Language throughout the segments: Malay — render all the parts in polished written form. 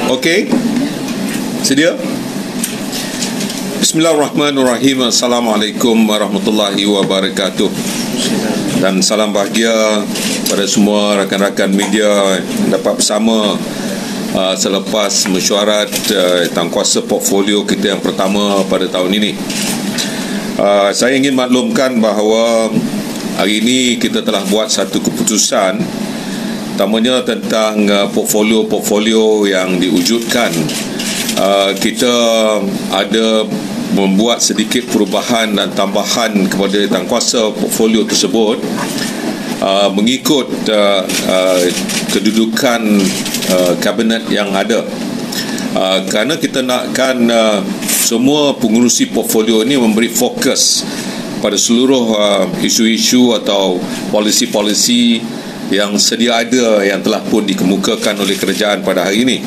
Okey. Sedia? Bismillahirrahmanirrahim. Assalamualaikum warahmatullahi wabarakatuh. Dan salam bahagia pada semua rakan-rakan media yang dapat bersama selepas mesyuarat tangkuasa portfolio kita yang pertama pada tahun ini. Saya ingin maklumkan bahawa hari ini kita telah buat satu keputusan, utamanya tentang portfolio yang diwujudkan. Kita ada membuat sedikit perubahan dan tambahan kepada tangkuasa portfolio tersebut mengikut kedudukan kabinet yang ada. Kerana kita nakkan semua pengurusi portfolio ini memberi fokus pada seluruh isu-isu atau polisi-polisi yang sedia ada yang telah pun dikemukakan oleh kerajaan pada hari ini.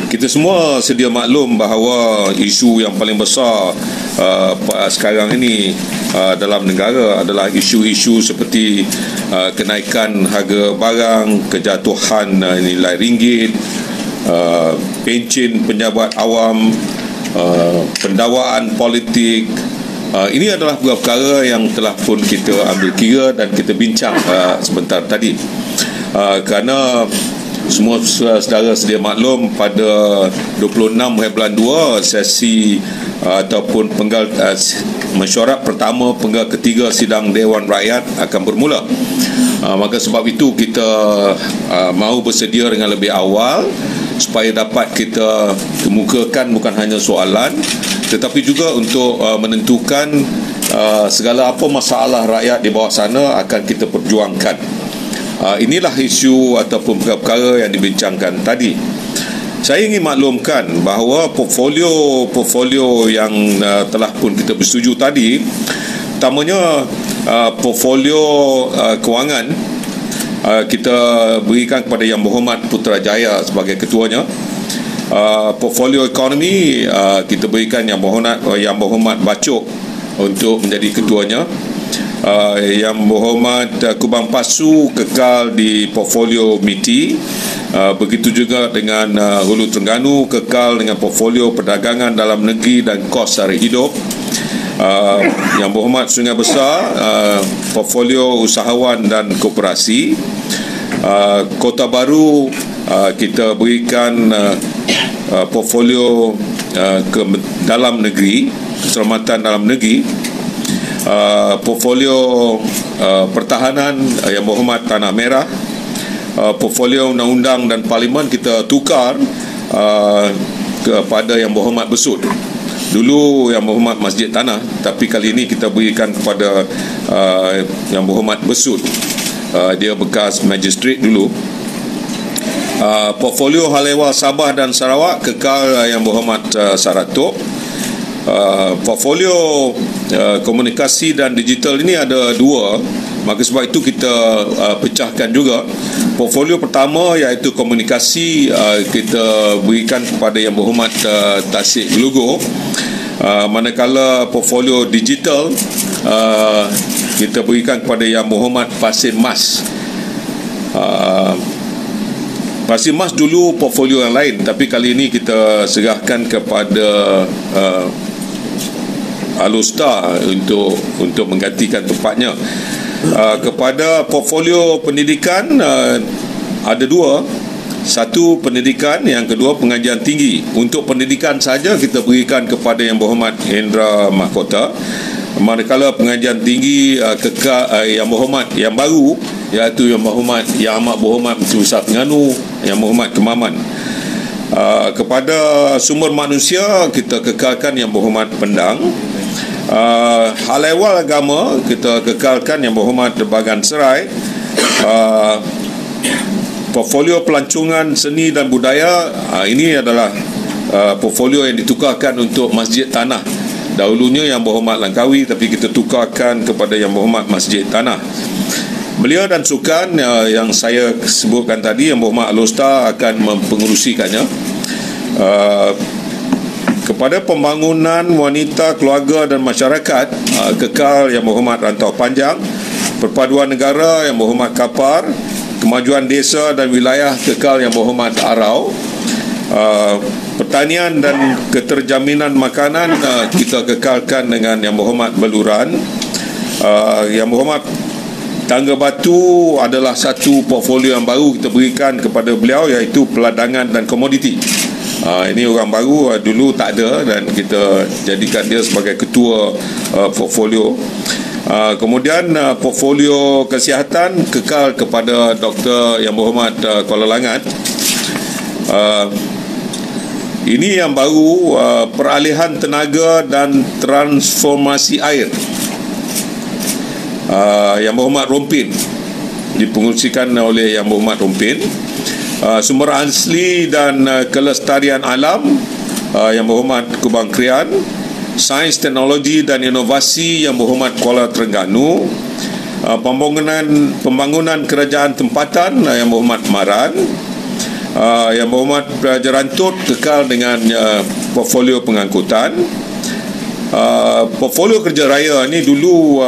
Kita semua sedia maklum bahawa isu yang paling besar sekarang ini dalam negara adalah isu-isu seperti kenaikan harga barang, kejatuhan nilai ringgit, pencen pejabat awam, pendakwaan politik. Ini adalah perkara yang telah pun kita ambil kira dan kita bincang sebentar tadi. Kerana semua saudara sedia maklum, pada 26 bulan 2 sesi ataupun penggal mesyuarat pertama penggal ketiga sidang Dewan Rakyat akan bermula. Maka sebab itu kita mahu bersedia dengan lebih awal supaya dapat kita kemukakan bukan hanya soalan tetapi juga untuk menentukan segala apa masalah rakyat di bawah sana akan kita perjuangkan. Inilah isu ataupun perkara yang dibincangkan tadi. Saya ingin maklumkan bahawa portfolio yang telah pun kita bersetuju tadi, utamanya portfolio kewangan, kita berikan kepada Yang Berhormat Putrajaya sebagai ketuanya. Portfolio ekonomi kita berikan Yang Berhormat Bachok untuk menjadi ketuanya. Yang Berhormat Kubang Pasu kekal di portfolio MITI. Begitu juga dengan Hulu Terengganu kekal dengan portfolio perdagangan dalam negeri dan kos sara hidup. Yang Berhormat Sungai Besar portfolio usahawan dan koperasi. Kota Baru kita berikan portfolio ke dalam negeri, keselamatan dalam negeri. Portfolio pertahanan Yang Berhormat Tanah Merah. Portfolio undang-undang dan parlimen kita tukar kepada Yang Berhormat Besut. Dulu Yang Berhormat Masjid Tanah, tapi kali ini kita berikan kepada Yang Berhormat Besut. Dia bekas magistrate dulu. Portfolio Hal Ehwal Sabah dan Sarawak kekal Yang Berhormat Saratok. Portfolio komunikasi dan digital ini ada dua, maka sebab itu kita pecahkan juga. Portfolio pertama iaitu komunikasi kita berikan kepada Yang Berhormat Tasik Gelugur. Manakala portfolio digital kita berikan kepada Yang Berhormat Pasir Mas. Pasir Mas dulu portfolio yang lain, tapi kali ini kita serahkan kepada Alustar untuk menggantikan tempatnya. Kepada portfolio pendidikan ada dua. Satu pendidikan, yang kedua pengajian tinggi. Untuk pendidikan saja kita berikan kepada Yang Berhormat Hendra Mahkota. Manakala pengajian tinggi Yang Berhormat yang baru, iaitu Yang Berhormat Yang Amat Berhormat Menteri Besar Terengganu, Yang Berhormat Kemaman. Kepada sumber manusia kita kekalkan Yang Berhormat Pendang. Hal ehwal agama kita kekalkan Yang Berhormat Bagan Serai. Portfolio pelancongan seni dan budaya, ini adalah portfolio yang ditukarkan untuk Masjid Tanah. Dahulunya Yang Berhormat Langkawi, tapi kita tukarkan kepada Yang Berhormat Masjid Tanah. Belia dan sukan yang saya sebutkan tadi, Yang Berhormat Alustar akan mempengerusikannya. Kepada pembangunan wanita, keluarga dan masyarakat, kekal Yang Berhormat Rantau Panjang. Perpaduan negara, Yang Berhormat Kapar. Kemajuan desa dan wilayah, kekal Yang Berhormat Arau. Pertanian dan keterjaminan makanan kita kekalkan dengan Yang Berhormat Beluran. Yang Berhormat Tangga Batu adalah satu portfolio yang baru kita berikan kepada beliau, iaitu peladangan dan komoditi. Ini orang baru, dulu tak ada, dan kita jadikan dia sebagai ketua portfolio. Kemudian portfolio kesihatan kekal kepada Dr. Yang Berhormat Kuala Langat. Ini yang baru, peralihan tenaga dan transformasi air. Yang Berhormat Rompin dipengurusikan oleh Yang Berhormat Rompin. Sumber asli dan kelestarian alam, Yang Berhormat Kubang Krian. Sains, teknologi dan inovasi, Yang Berhormat Kuala Terengganu. Pembangunan kerajaan tempatan, Yang Berhormat Maran. Yang Berhormat Raja Rantut kekal dengan portfolio pengangkutan. Portfolio kerja raya ni dulu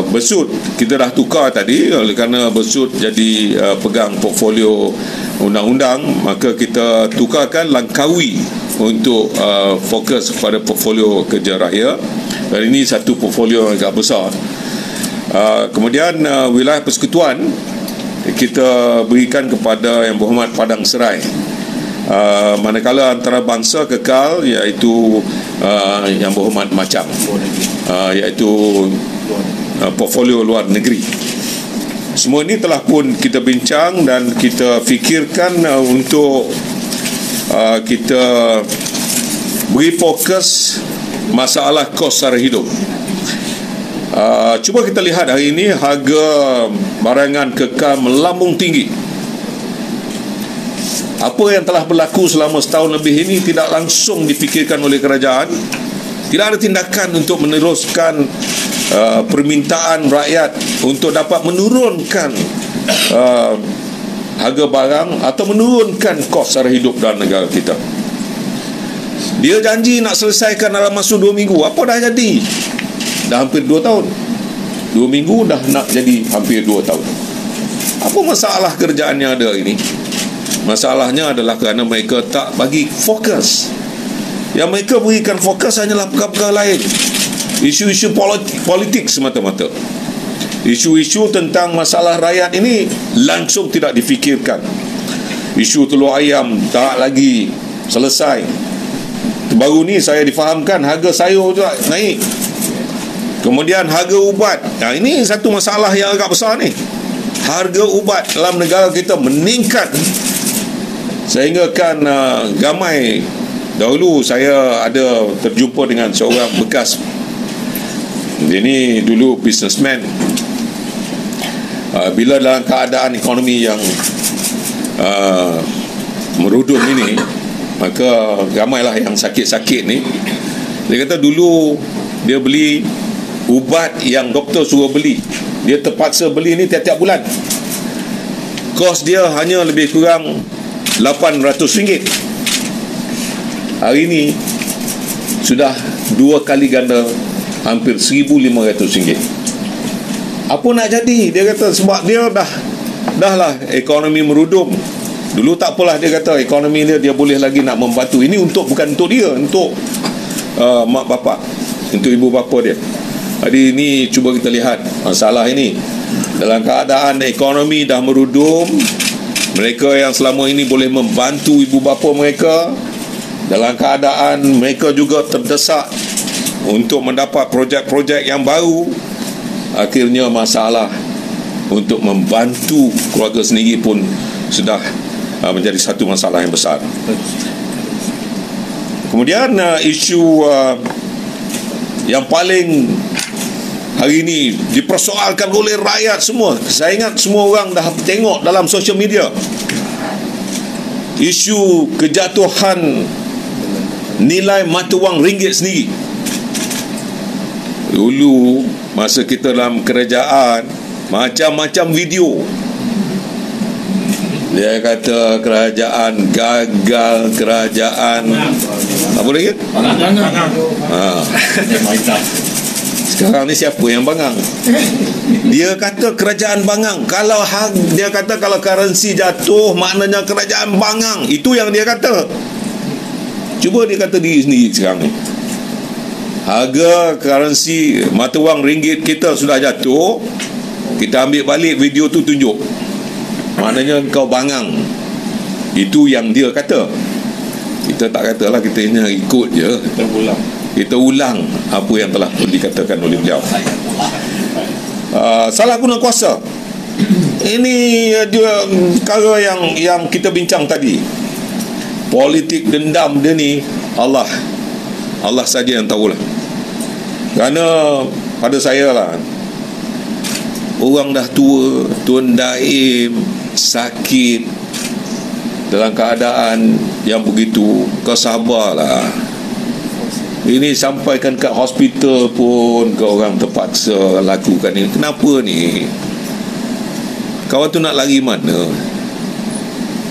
Bersut kita dah tukar tadi, oleh kerana Bersut jadi pegang portfolio undang-undang, maka kita tukarkan Langkawi untuk fokus kepada portfolio kerja raya, dan ini satu portfolio yang agak besar. Kemudian wilayah persekutuan kita berikan kepada Yang Berhormat Padang Serai. Manakala antarabangsa kekal, iaitu Yang Berhormat Macam, iaitu portfolio luar negeri. Semua ini telah pun kita bincang dan kita fikirkan untuk kita beri fokus masalah kos sara hidup. Cuba kita lihat hari ini harga barangan kekal melambung tinggi. Apa yang telah berlaku selama setahun lebih ini tidak langsung difikirkan oleh kerajaan. Tidak ada tindakan untuk meneruskan permintaan rakyat untuk dapat menurunkan harga barang atau menurunkan kos sara hidup dalam negara kita. Dia janji nak selesaikan dalam masa 2 minggu. Apa dah jadi? Dah hampir 2 tahun. 2 minggu dah nak jadi hampir 2 tahun. Apa masalah kerjaan yang ada ini? Masalahnya adalah kerana mereka tak bagi fokus. Yang mereka berikan fokus hanyalah perkara-perkara lain. Isu-isu politik semata-mata. Isu-isu tentang masalah rakyat ini langsung tidak difikirkan. Isu telur ayam tak lagi selesai. Baru ni saya difahamkan harga sayur juga naik. Kemudian harga ubat. Ini satu masalah yang agak besar ni. Harga ubat dalam negara kita meningkat sehingga kan gamai. Dahulu saya ada terjumpa dengan seorang bekas, dia ni dulu businessman. Bila dalam keadaan ekonomi yang merudum ini, maka ramailah yang sakit-sakit ni. Dia kata dulu dia beli ubat yang doktor suruh beli, dia terpaksa beli ni tiap-tiap bulan. Kos dia hanya lebih kurang RM800. Hari ini sudah 2 kali ganda, hampir RM1,500. Apa nak jadi? Dia kata sebab dia dah lah ekonomi merudum. Dulu tak apalah, dia kata ekonomi dia boleh lagi nak membantu. Ini bukan untuk dia, untuk mak bapak, untuk ibu bapa dia. Jadi ini cuba kita lihat masalah ini. Dalam keadaan ekonomi dah merudum, mereka yang selama ini boleh membantu ibu bapa mereka, dalam keadaan mereka juga terdesak untuk mendapat projek-projek yang baru, akhirnya masalah untuk membantu keluarga sendiri pun sudah menjadi satu masalah yang besar. Kemudian isu yang paling hari ini dipersoalkan oleh rakyat semua, saya ingat semua orang dah tengok dalam social media, isu kejatuhan nilai mata wang ringgit sendiri. Dulu masa kita dalam kerajaan, macam-macam video dia kata kerajaan gagal, kerajaan apa lagi? Sekarang ni siapa yang bangang? Dia kata kerajaan bangang. Dia kata kalau currency jatuh, maknanya kerajaan bangang. Itu yang dia kata. Cuba dia kata diri sendiri sekarang ni. Harga currency mata wang ringgit kita sudah jatuh, kita ambil balik video tu tunjuk, maknanya kau bangang. Itu yang dia kata. Kita tak katalah, kita hanya ikut je. Kita ulang apa yang telah pun dikatakan oleh beliau. Salah guna kuasa. Ini dia perkara yang kita bincang tadi. Politik dendam dia ni Allah saja yang tahulah. Kerana pada saya lah, orang dah tua, Tuan Daim sakit dalam keadaan yang begitu, kau sabarlah. Ini sampaikan kat hospital pun kau orang terpaksa lakukan ini. Kenapa ni? Kawan tu nak lari mana?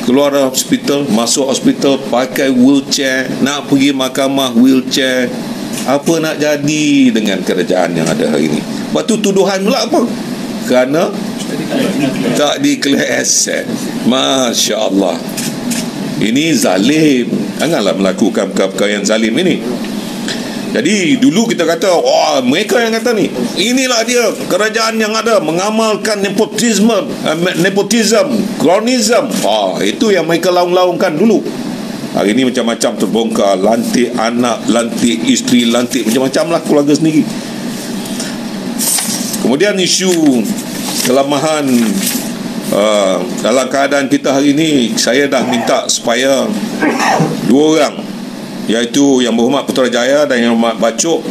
Keluar dari hospital, masuk hospital pakai wheelchair, nak pergi mahkamah wheelchair. Apa nak jadi dengan kerajaan yang ada hari ini? Lepas tu tuduhan pula apa? Kerana tak declare asset. Masya Allah, ini zalim. Janganlah melakukan perkara yang zalim ini. Jadi dulu kita kata, mereka yang kata ni, inilah dia kerajaan yang ada mengamalkan nepotisme, kronism. Itu yang mereka laung-laungkan dulu. Hari ini macam-macam terbongkar. Lantik anak, lantik isteri, lantik macam-macam lah keluarga sendiri. Kemudian isu kelemahan dalam keadaan kita hari ini, saya dah minta supaya dua orang, iaitu Yang Berhormat Putrajaya dan Yang Berhormat Bacok,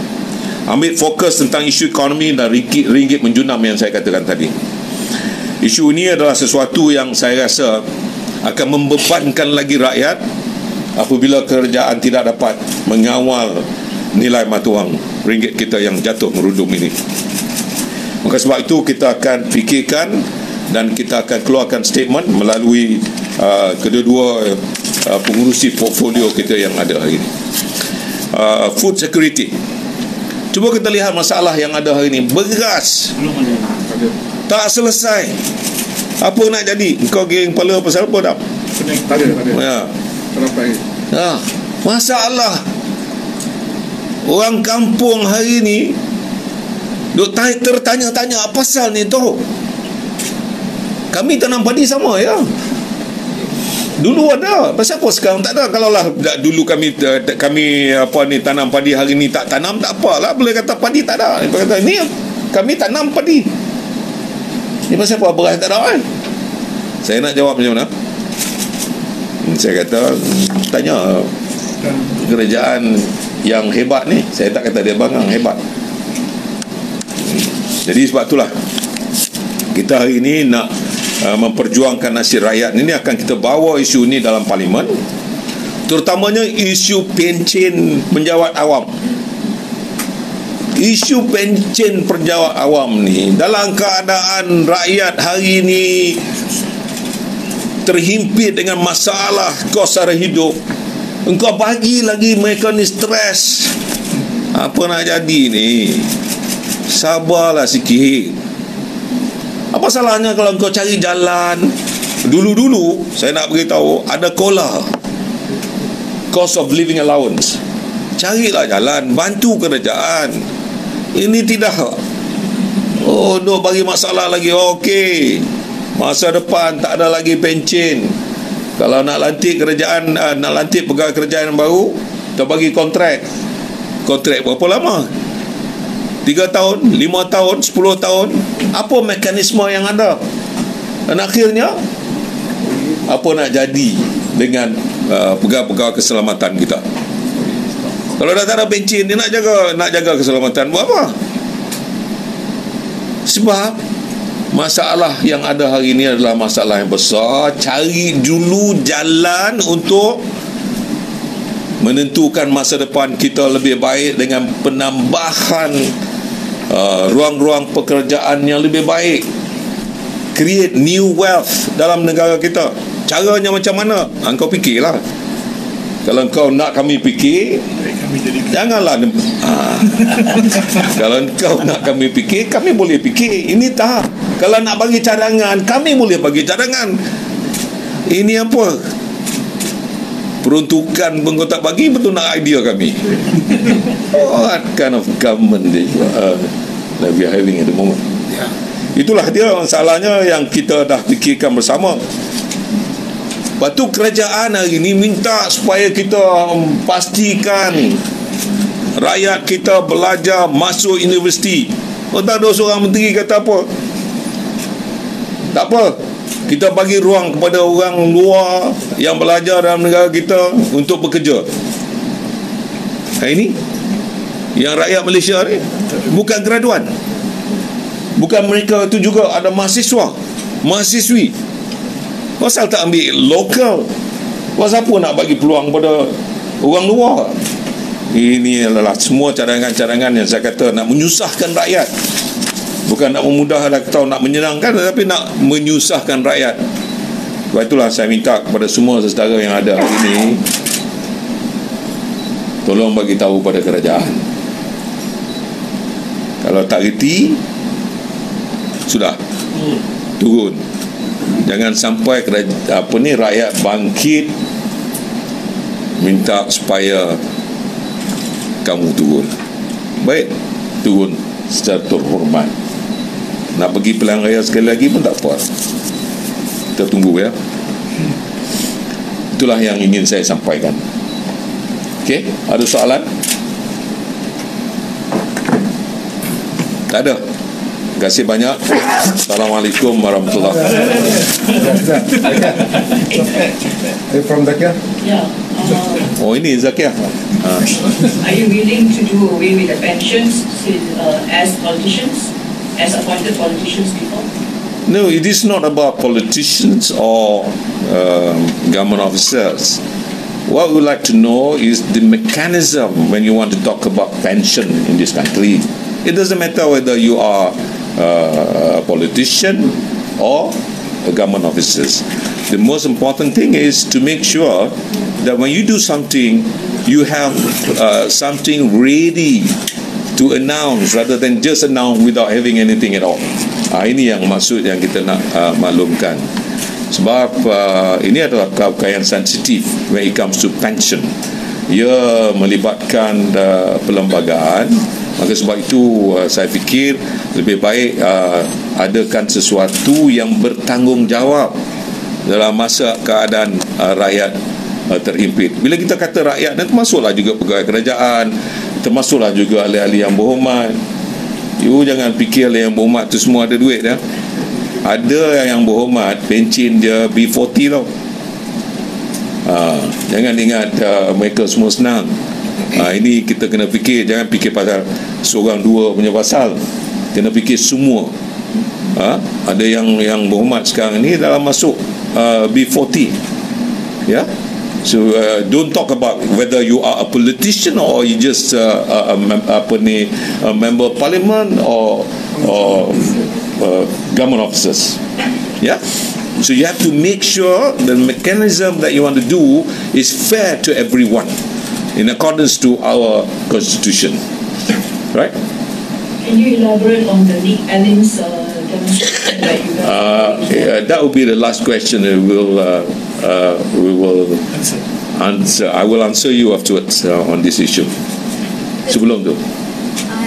ambil fokus tentang isu ekonomi dan ringgit menjunam yang saya katakan tadi. Isu ini adalah sesuatu yang saya rasa akan membebankan lagi rakyat apabila kerajaan tidak dapat mengawal nilai mata wang ringgit kita yang jatuh merudum ini. Maka sebab itu kita akan fikirkan dan kita akan keluarkan statement melalui kedua-dua pengurusi portfolio kita yang ada hari ini. Food security. Cuba kita lihat masalah yang ada hari ini. Beras tak selesai. Apa nak jadi? Kau giring kepala pasal apa tak? Tak ada. Masalah. Orang kampung hari ni duk tertanya-tanya apa pasal ni tu. Kami tanam padi sama ya. Dulu ada, pasal apa sekarang tak ada? Kalaulah dulu kami tanam padi, hari ni tak tanam, tak apalah, boleh kata padi tak ada. Dia kata ni kami tanam padi. Ni pasal apa beras tak ada kan? Saya nak jawab macam mana? Saya kata tanya kerajaan yang hebat ni. Saya tak kata dia bangang, hebat. Jadi sebab itulah kita hari ini nak memperjuangkan nasib rakyat. Ini akan kita bawa isu ini dalam parlimen, terutamanya isu pencen penjawat awam. Isu pencen penjawat awam ni, dalam keadaan rakyat hari ini terhimpit dengan masalah kos sara hidup, engkau bagi lagi mereka ni stres. Apa nak jadi ni? Sabarlah sikit. Apa salahnya kalau kau cari jalan? Dulu-dulu saya nak beritahu, ada KOLA, cost of living allowance. Carilah jalan, bantu kerajaan. Ini tidak duk bagi masalah lagi. Okey, masa depan tak ada lagi pencen. Kalau nak lantik kerajaan, nak lantik pegawai kerajaan yang baru, kita bagi kontrak. Kontrak berapa lama? 3 tahun, 5 tahun, 10 tahun. Apa mekanisme yang ada? Dan akhirnya apa nak jadi dengan pegawai-pegawai keselamatan kita? Kalau dah tak ada pencen, dia nak jaga keselamatan, buat apa? Sebab masalah yang ada hari ini adalah masalah yang besar. Cari dulu jalan untuk menentukan masa depan kita lebih baik dengan penambahan ruang-ruang pekerjaan yang lebih baik. Create new wealth dalam negara kita. Caranya macam mana? Engkau fikirlah. Kalau kau nak kami fikir, janganlah kalau kau nak kami fikir, kami boleh fikir. Ini tahap. Kalau nak bagi cadangan, kami boleh bagi cadangan. Ini apa? Peruntukan pun kau tak bagi, betul nak idea kami. What kind of government that we are having at the moment? Itulah dia masalahnya yang kita dah fikirkan bersama. Lepas tu kerajaan hari ini minta supaya kita pastikan rakyat kita belajar masuk universiti. Tak ada seorang menteri kata apa. Tak apa, kita bagi ruang kepada orang luar yang belajar dalam negara kita untuk bekerja. Ini yang rakyat Malaysia ni bukan graduan, bukan mereka itu juga ada mahasiswa, mahasiswi. Pasal tak ambil lokal? Pasal apa nak bagi peluang pada orang luar? Ini adalah semua cadangan-cadangan yang saya kata nak menyusahkan rakyat. Bukan nak memudahkan atau nak menyenangkan, tetapi nak menyusahkan rakyat. Sebab itulah saya minta kepada semua saudara yang ada hari ini, tolong bagi tahu pada kerajaan. Kalau tak reti, sudah turun. Jangan sampai rakyat bangkit minta supaya kamu turun. Baik, turun secara terhormat. Nak pergi pilihan raya sekali lagi pun tak apa. Kita tunggu ya. Itulah yang ingin saya sampaikan. Okey, ada soalan? Tak ada. Terima kasih banyak. Assalamualaikum warahmatullahi wabarakatuh. From Zakia? Yeah. Oh, ini Zakia. Are you willing to do away with the pensions as politicians, as appointed politicians before? No, it is not about politicians or government officers. What we would like to know is the mechanism when you want to talk about pension in this country. It doesn't matter whether you are a politician or a government officers. The most important thing is to make sure that when you do something, you have something ready to announce rather than just announce without having anything at all. Ini yang maksud yang kita nak maklumkan. Sebab ini adalah perkara yang sensitif when it comes to pension. Ia melibatkan perlembagaan. Maka sebab itu saya fikir lebih baik adakan sesuatu yang bertanggungjawab dalam masa keadaan rakyat terhimpit. Bila kita kata rakyat, dan termasuklah juga pegawai kerajaan, termasuklah juga ahli-ahli yang berhormat. You jangan fikir ahli yang berhormat tu semua ada duit ya. Ada yang berhormat pencen dia B40 tau. Jangan ingat mereka semua senang. Ini kita kena fikir, jangan fikir pasal seorang dua punya pasal, kena fikir semua. Ada yang berhormat sekarang ni dalam masuk B40 ya. So don't talk about whether you are a politician or you just a member of parliament or government officers. Yeah. So you have to make sure the mechanism that you want to do is fair to everyone in accordance to our constitution. Right? Can you elaborate on the Nick Allen's demonstration that you guys that will be the last question we will answer. I will answer you afterwards on this issue. Sebelum tu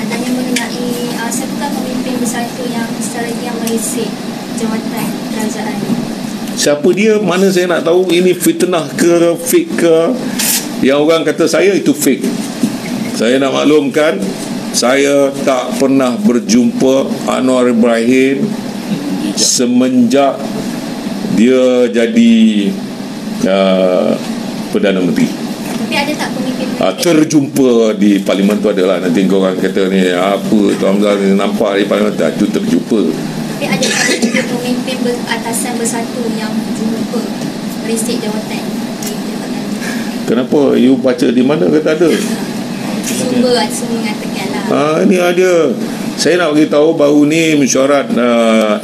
tanya mengenai siapakah pemimpin bersatu yang secara yang merisik jawatan kerajaan. Siapa dia? Mana saya nak tahu? Ini fitnah ke fake ke? Yang orang kata saya itu fake. Saya nak maklumkan, saya tak pernah berjumpa Anwar Ibrahim semenjak dia jadi Perdana Menteri. Tapi ada tak pemimpin terjumpa di parlimen tu adalah. Nanti korang kata ni apa Tuan Hamzah ni nampak di parlimen tu terjumpa. Tapi ada tak pemimpin atasan bersatu yang jumpa merisik jawatan di jabatan? Kenapa? You baca di mana ke tak ada? Sumber semua mengatakan lah. Ini ada. Saya nak beritahu baru ni mesyuarat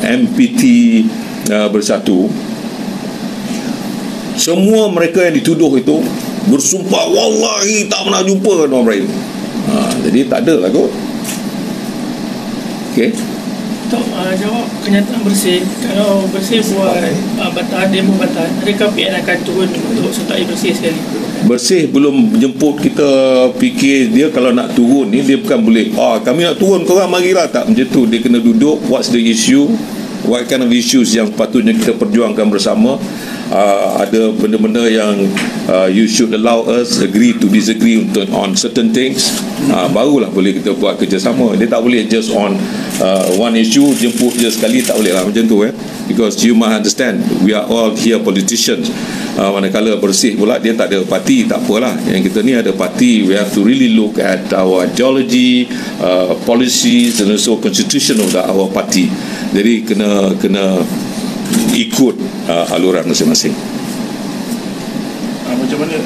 MPT bersatu. Semua mereka yang dituduh itu bersumpah wallahi tak pernah jumpa Anwar Ibrahim. Jadi tak ada lah kot. Okey. Tok, jawab kenyataan bersih. Kalau bersih buat demo Batan, adakah PN akan turun untuk sertai bersih sekali? Bersih belum jemput kita fikir dia kalau nak turun ni, dia bukan boleh kami nak turun, korang marilah. Tak macam tu. Dia kena duduk, what's the issue, what kind of issues yang patutnya kita perjuangkan bersama. Ada benda-benda yang you should allow us agree to disagree on certain things, barulah boleh kita buat kerjasama. Dia tak boleh just on one issue, jemput je sekali, tak boleh lah macam tu because you must understand, we are all here politicians. Manakala bersih pula dia tak ada parti, tak apalah. Yang kita ni ada parti, we have to really look at our ideology, policies and also constitution of our party. Jadi kena ikut aluran masing-masing. Macam mana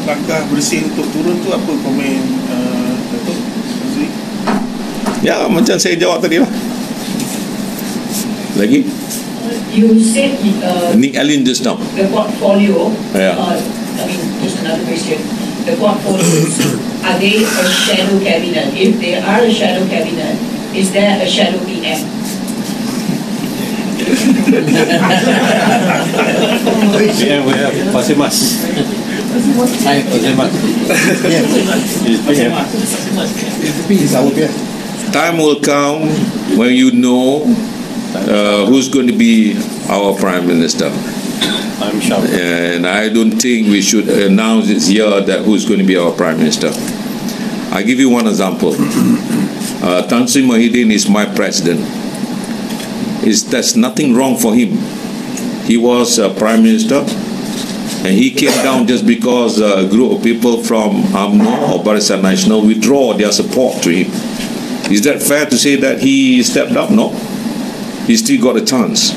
langkah bersih untuk turun tu, apa komen Datuk Azri? Ya, macam saya jawab tadi lah. Lagi? You said Nick Allen just now. the portfolio. Yeah. Just another question. The portfolios, are they a shadow cabinet? If they are a shadow cabinet, is there a shadow PM? PM we have Pasir Mas. Pasir Mas. Time will come when you know who's going to be our Prime Minister. I'm sure. And I don't think we should announce this year that who's going to be our Prime Minister. I give you one example. Tan Sri Muhyiddin is my president. There's nothing wrong for him. He was Prime Minister, and he came down just because a group of people from UMNO or Barisan Nasional withdraw their support to him. Is that fair to say that he stepped up? No. He still got a chance.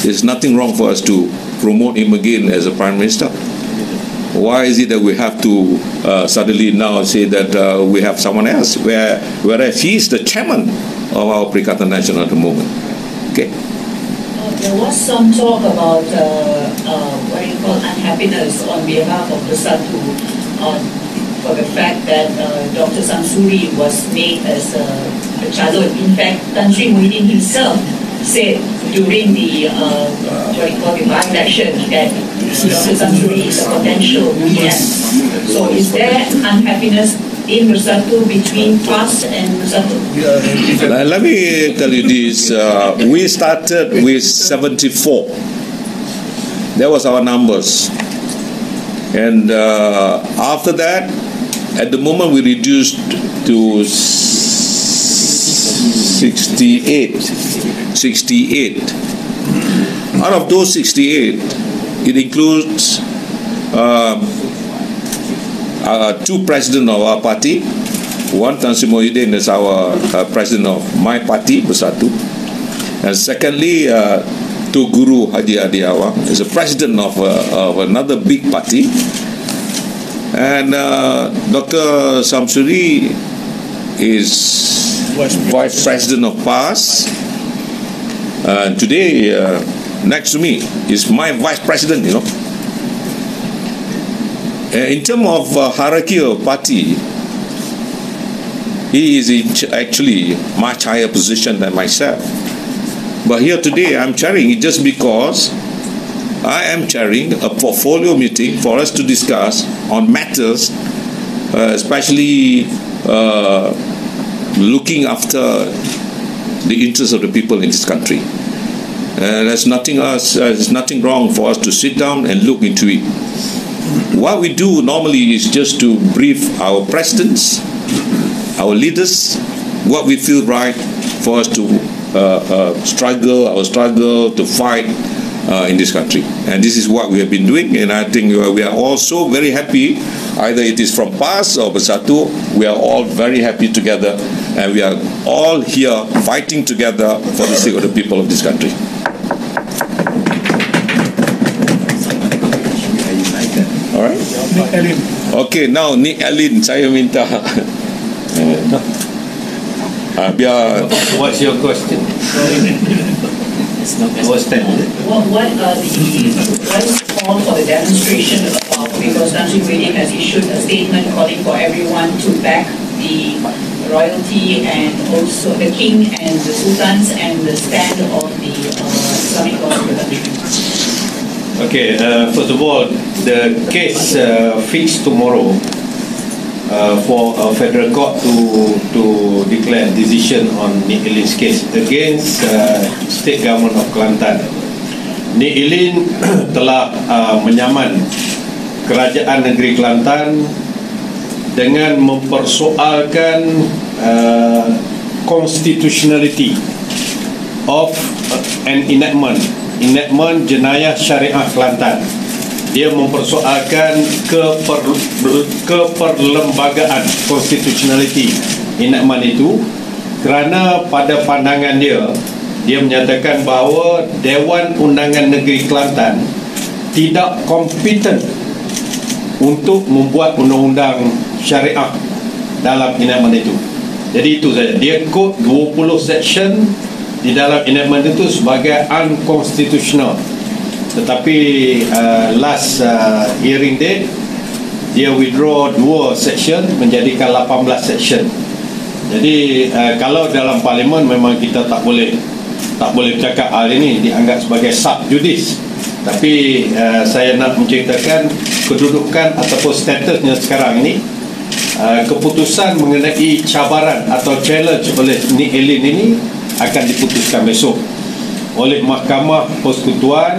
There's nothing wrong for us to promote him again as a Prime Minister. Why is it that we have to suddenly now say that we have someone else, whereas he is the chairman of our Perikatan Nasional at the moment? Okay. There was some talk about unhappiness on behalf of the Bersatu for the fact that Dr. Samsuri was made as a calon. In fact, Tan Sri Muhyiddin himself said during the by-election that Dr. Samsuri is a potential PM. So is there unhappiness in Bersatu between PAS and Bersatu? Let me tell you this. We started with 74. That was our numbers. And after that, at the moment we reduced to 68. Out of those 68, it includes two presidents of our party. One, Tan Sri Muhyiddin, is our president of my party, Bersatu. And secondly, Tu Guru Haji Adi Awang is a president of another big party. And Dr. Samsuri is vice president of PAS. Today, next to me is my vice president, you know. In terms of hierarchy of party, he is actually much higher position than myself. But here today, I'm chairing it just because I am chairing a portfolio meeting for us to discuss on matters, especially looking after the interests of the people in this country. There's nothing wrong for us to sit down and look into it. What we do normally is just to brief our presidents, our leaders, what we feel right for us to struggle to fight in this country. And this is what we have been doing, and I think we are also very happy, either it is from PAS or Bersatu, we are all very happy together, and we are all here fighting together for the sake of the people of this country. Alright? Okay, now Nick Allen, saya minta biar. What's your question? What's that? What is the call for the demonstration of Tan Sri Muhyiddin has issued a statement calling for everyone to back the royalty and also the king and the sultans and the stand of the Islamic law of the country. Okay, first of all, the case fixed tomorrow for a federal court to declare decision on Nik Ilin's case against state government of Kelantan. Nik Ilin telah menyaman kerajaan negeri Kelantan dengan mempersoalkan constitutionality of an enactment jenayah syariah Kelantan. Dia mempersoalkan keperlembagaan constitutionality enactment itu kerana pada pandangan dia menyatakan bahawa Dewan Undangan Negeri Kelantan tidak kompeten untuk membuat undang-undang syariah dalam enactment itu. Jadi itu saja. Dia quote 20 section di dalam enactment itu sebagai unconstitutional. Tetapi last hearing date dia withdraw 2 section menjadikan 18 section. Jadi kalau dalam parlimen memang kita tak boleh bercakap hal ini, dianggap sebagai sub judice. Tapi saya nak menceritakan kedudukan ataupun statusnya sekarang ini. Keputusan mengenai cabaran atau challenge oleh Nik Ilin ini akan diputuskan besok oleh Mahkamah Persekutuan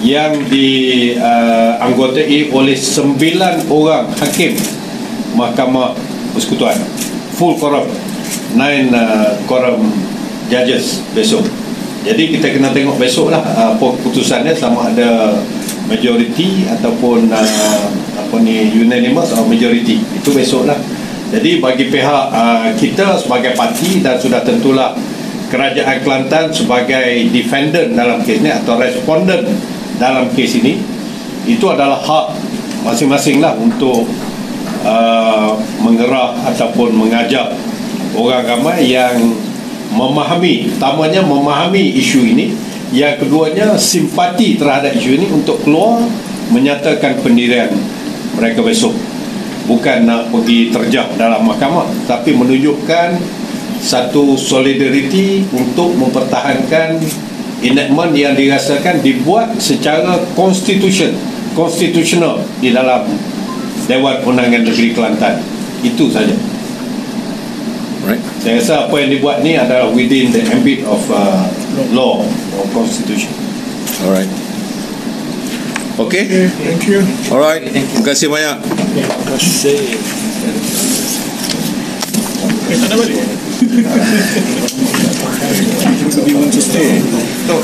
yang dianggotai oleh 9 orang hakim Mahkamah Persekutuan, full quorum, 9 quorum judges besok. Jadi kita kena tengok besok lah keputusannya, sama ada majority ataupun unanimous atau majority, itu besok lah. Jadi bagi pihak kita sebagai parti, dan sudah tentulah Kerajaan Kelantan sebagai defendant dalam kes ini atau respondent dalam kes ini, itu adalah hak masing-masing lah untuk menggerak ataupun mengajak orang ramai yang memahami, utamanya memahami isu ini, yang keduanya simpati terhadap isu ini untuk keluar menyatakan pendirian mereka besok. Bukan nak pergi terjah dalam mahkamah, tapi menunjukkan satu solidariti untuk mempertahankan enactment yang dirasakan dibuat secara konstitusional di dalam Dewan Undangan Negeri Kelantan. Itu saja. Right. Saya rasa apa yang dibuat ni adalah within the ambit of law or constitution. Alright. Okay. Thank you. Alright. Terima kasih banyak. Tak ada balik. Do you want to stay? No.